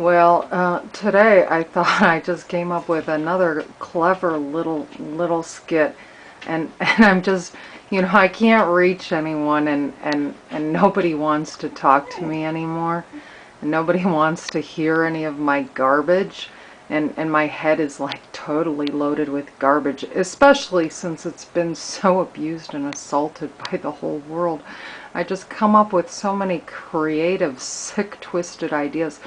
Well, today I thought I just came up with another clever little skit, and I'm just, I can't reach anyone, and nobody wants to talk to me anymore, and nobody wants to hear any of my garbage, and my head is like totally loaded with garbage, especially since it's been so abused and assaulted by the whole world. I just come up with so many creative, sick, twisted ideas.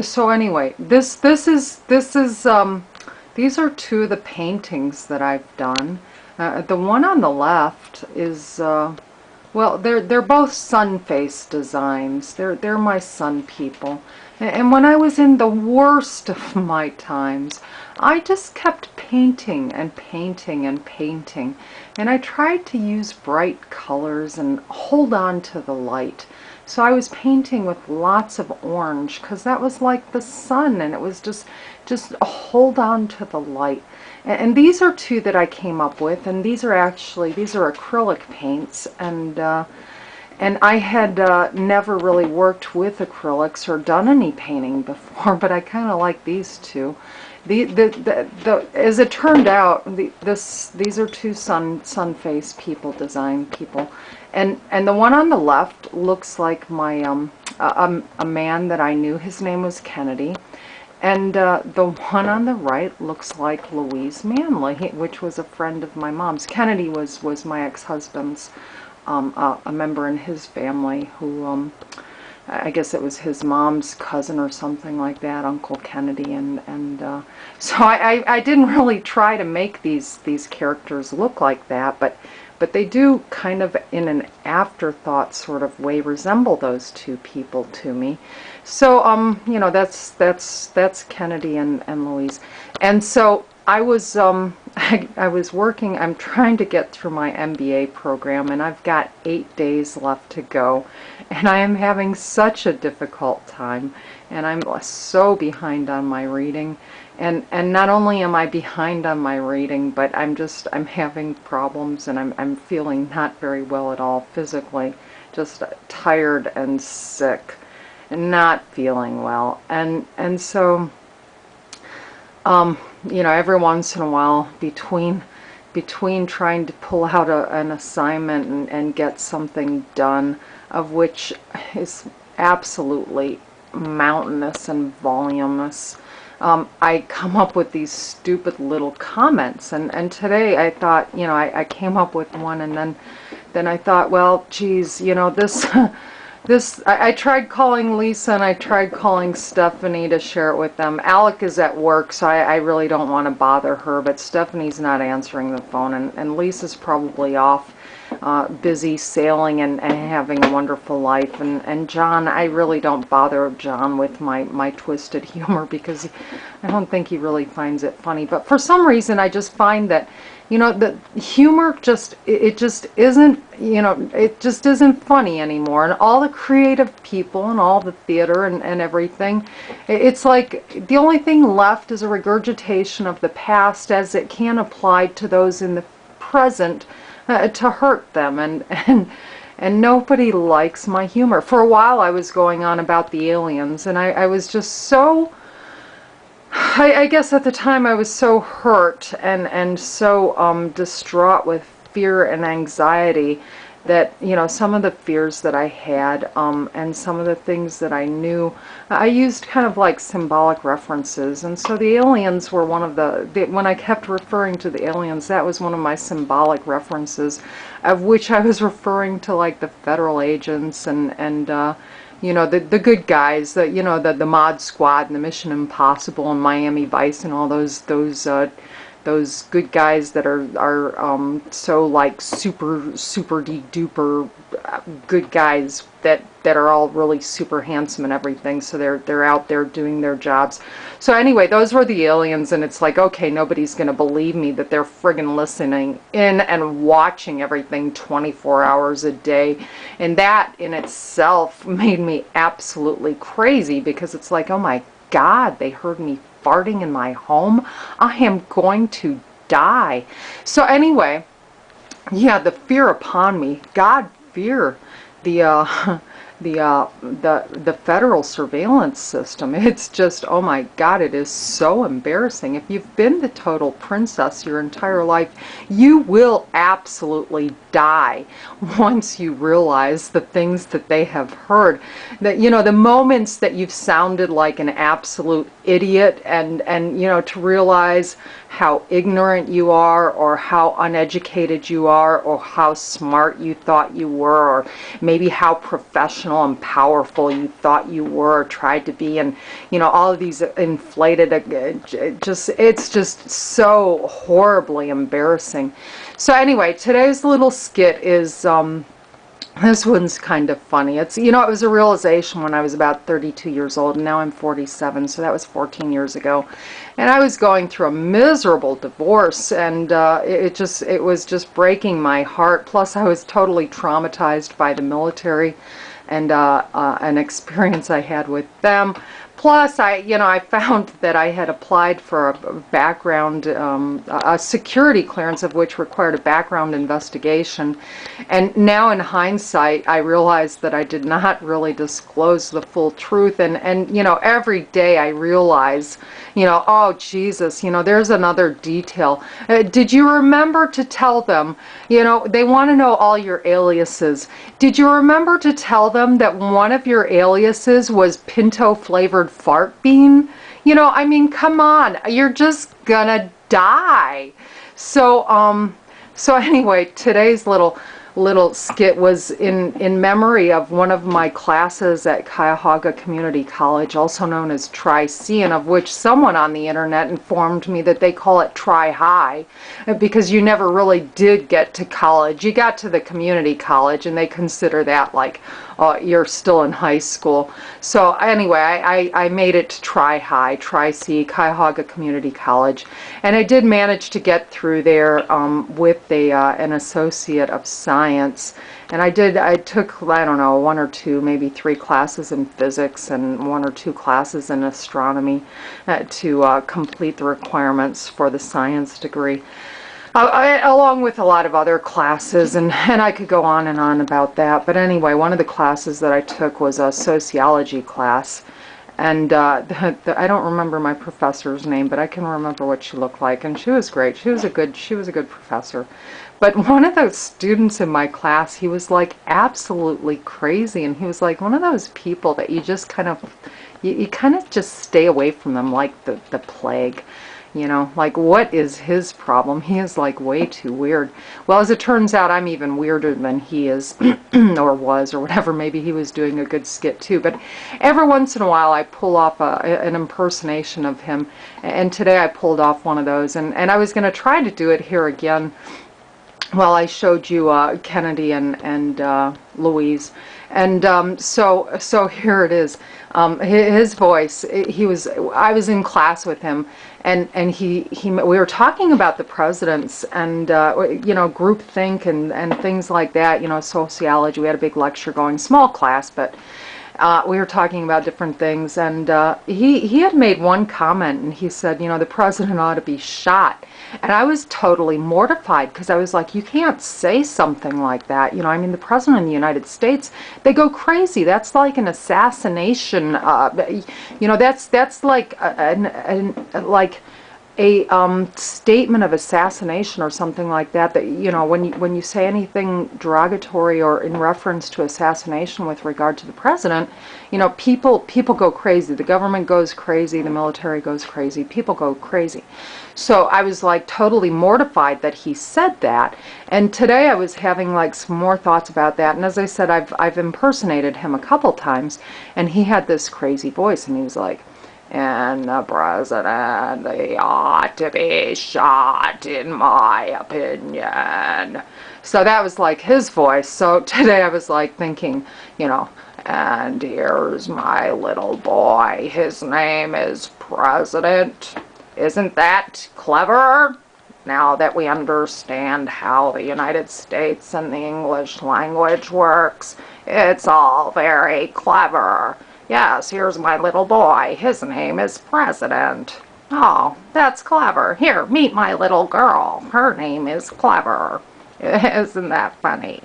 So anyway, these are two of the paintings that I've done. The one on the left is well, they're both sun face designs. They're my sun people. And when I was in the worst of my times, I just kept painting and painting and painting. And I tried to use bright colors and hold on to the light. So I was painting with lots of orange because that was like the sun, and it was just hold on to the light. And these are two that I came up with, and these are acrylic paints, and I had never really worked with acrylics or done any painting before, but I kind of like these two. As it turned out, these are two sun face people, design people, and the one on the left looks like my a man that I knew. His name was Kennedy. And the one on the right looks like Louise Manley, which was a friend of my mom's. Kennedy was my ex-husband's, a member in his family who, I guess it was his mom's cousin or something like that, Uncle Kennedy. And so I didn't really try to make these characters look like that, but they do kind of, in an afterthought sort of way, resemble those two people to me. So, that's Kennedy and Louise. And so I was, I was working, I'm trying to get through my MBA program, and I've got 8 days left to go. And I am having such a difficult time, and I'm so behind on my reading. And not only am I behind on my reading, but I'm having problems, and I'm feeling not very well at all physically, just tired and sick, and not feeling well. And so, every once in a while, between trying to pull out an assignment and get something done, of which is absolutely mountainous and voluminous, I come up with these stupid little comments, and today I thought, I came up with one, and then I thought, well, geez, this I tried calling Lisa, and I tried calling Stephanie to share it with them. Alec is at work, so I really don't want to bother her, but Stephanie's not answering the phone, and Lisa's probably off busy sailing and having a wonderful life, and John, I really don't bother John with my twisted humor, because I don't think he really finds it funny. But for some reason I just find that the humor it just isn't funny anymore, and all the creative people and all the theater and everything, it's like the only thing left is a regurgitation of the past as it can apply to those in the present, to hurt them, and nobody likes my humor. For a while I was going on about the aliens, and I was just so, I guess at the time I was so hurt and so distraught with fear and anxiety that, some of the fears that I had, and some of the things that I knew, I used kind of like symbolic references. And so the aliens were one of when I kept referring to the aliens, that was one of my symbolic references, of which I was referring to like the federal agents and the good guys, the Mod Squad and the Mission Impossible and Miami Vice and all those good guys that are so like super duper good guys that are all really super handsome and everything. So they're out there doing their jobs. So anyway, those were the aliens, and it's like, okay, nobody's gonna believe me that they're friggin' listening in and watching everything 24 hours a day. And that in itself made me absolutely crazy, because it's like, oh my God, they heard me farting in my home. I am going to die. So anyway, yeah, the fear upon me, God fear the the federal surveillance system. It's just, oh my God, it is so embarrassing. If you've been the total princess your entire life, you will absolutely die once you realize the things that they have heard. That, you know, the moments that you've sounded like an absolute idiot, and you know, to realize how ignorant you are, or how uneducated you are, or how smart you thought you were, or maybe how professional and powerful you thought you were or tried to be, and you know, all of these inflated, it's just so horribly embarrassing. So anyway, today's little skit is this one's kind of funny. It's, you know, it was a realization when I was about 32 years old, and now I'm 47, so that was 14 years ago. And I was going through a miserable divorce, and it was just breaking my heart. Plus, I was totally traumatized by the military and an experience I had with them. Plus, I found that I had applied for a background, a security clearance, of which required a background investigation. And now in hindsight, I realized that I did not really disclose the full truth. And you know, every day I realize, you know, oh Jesus, you know, there's another detail. Did you remember to tell them, you know, they want to know all your aliases. Did you remember to tell them that one of your aliases was Pinto flavored fart bean? You know, I mean, come on, you're just gonna die. So so anyway, today's little skit was in memory of one of my classes at Cuyahoga Community College, also known as Tri-C, and of which someone on the internet informed me that they call it Tri-High, because you never really did get to college. You got to the community college, and they consider that like, you're still in high school. So anyway, I made it to Tri-High, Tri-C, Cuyahoga Community College, and I did manage to get through there with an associate of science. And I took, I don't know, 1 or 2, maybe 3 classes in physics and 1 or 2 classes in astronomy to complete the requirements for the science degree. Along with a lot of other classes, and I could go on and on about that. But anyway, one of the classes that I took was a sociology class, and I don't remember my professor's name, but I can remember what she looked like, and she was great. She was a good professor. But one of those students in my class, he was like absolutely crazy, and he was like one of those people that you just kind of just stay away from them like the plague. You know, like, what is his problem? He is like way too weird. Well, as it turns out, I'm even weirder than he is, or was, or whatever. Maybe he was doing a good skit too. But every once in a while, I pull off an impersonation of him. And today I pulled off one of those. And I was going to try to do it here again. Well, I showed you Kennedy and Louise. And so here it is. His voice, I was in class with him, and we were talking about the presidents and you know, groupthink and things like that, you know, sociology. We had a big lecture going, small class, but we were talking about different things, and he had made one comment, and he said, you know, the president ought to be shot. And I was totally mortified, because I was like, you can't say something like that. You know, I mean, the president of the United States, they go crazy. That's like an assassination. You know, that's like a statement of assassination or something like that. That, you know, when you say anything derogatory or in reference to assassination with regard to the president, you know, people go crazy. The government goes crazy. The military goes crazy. People go crazy. So I was like totally mortified that he said that. And today I was having like some more thoughts about that. And as I said, I've impersonated him a couple times, and he had this crazy voice, and he was like, and the president, he ought to be shot, in my opinion. So that was like his voice. So today I was like thinking, you know, and here's my little boy. His name is President. Isn't that clever? Now that we understand how the United States and the English language works, it's all very clever. Yes, here's my little boy. His name is President. Oh, that's clever. Here, meet my little girl. Her name is Clever. Isn't that funny?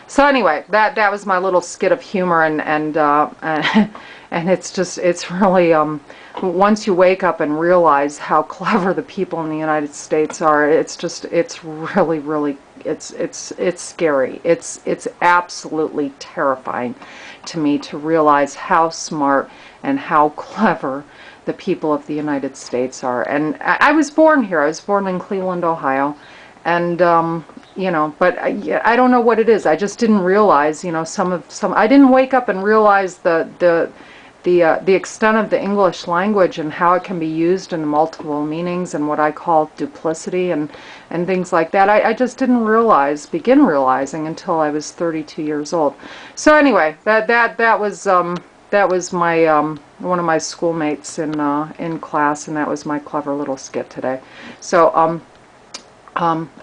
So anyway, that was my little skit of humor, and it's really once you wake up and realize how clever the people in the United States are, it's really it's scary. It's absolutely terrifying to me to realize how smart and how clever the people of the United States are. And I was born here. I was born in Cleveland, Ohio, and you know, but I don't know what it is. I just didn't realize, you know, I didn't wake up and realize the extent of the English language and how it can be used in multiple meanings and what I call duplicity and things like that. I just didn't begin realizing until I was 32 years old. So anyway, that was my one of my schoolmates in class, and that was my clever little skit today. So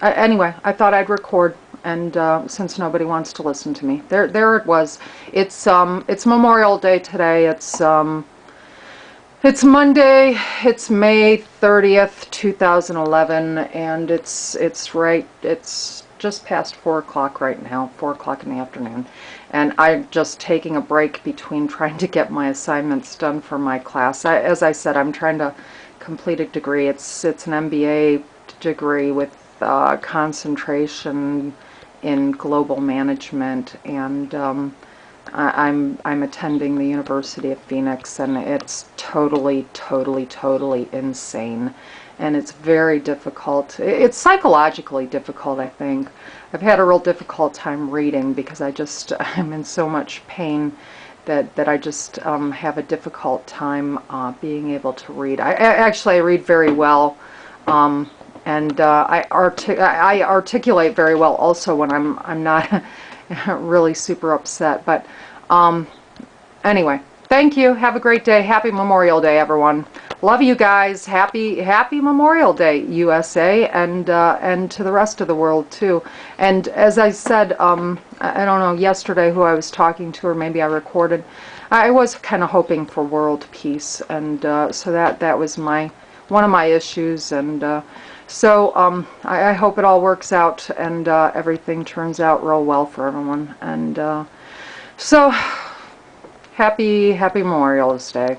anyway, I thought I'd record, and since nobody wants to listen to me, there it was. It's Memorial Day today. It's Monday. It's May 30th, 2011, and it's just past 4 o'clock right now, 4 o'clock in the afternoon, and I'm just taking a break between trying to get my assignments done for my class. As I said, I'm trying to complete a degree. It's an MBA degree with concentration in global management, and I'm attending the University of Phoenix, and it's totally insane, and it's very difficult. It's psychologically difficult, I think. I've had a real difficult time reading because I'm in so much pain that I just have a difficult time being able to read. I read very well. And I articulate very well also when I'm not really super upset. But anyway, thank you. Have a great day. Happy Memorial Day, everyone. Love you guys. Happy Memorial Day, USA, and to the rest of the world too. And as I said, I don't know yesterday who I was talking to, or maybe I recorded. I was kind of hoping for world peace, and so that was one of my issues, and. So I hope it all works out and everything turns out real well for everyone. And so happy Memorial Day.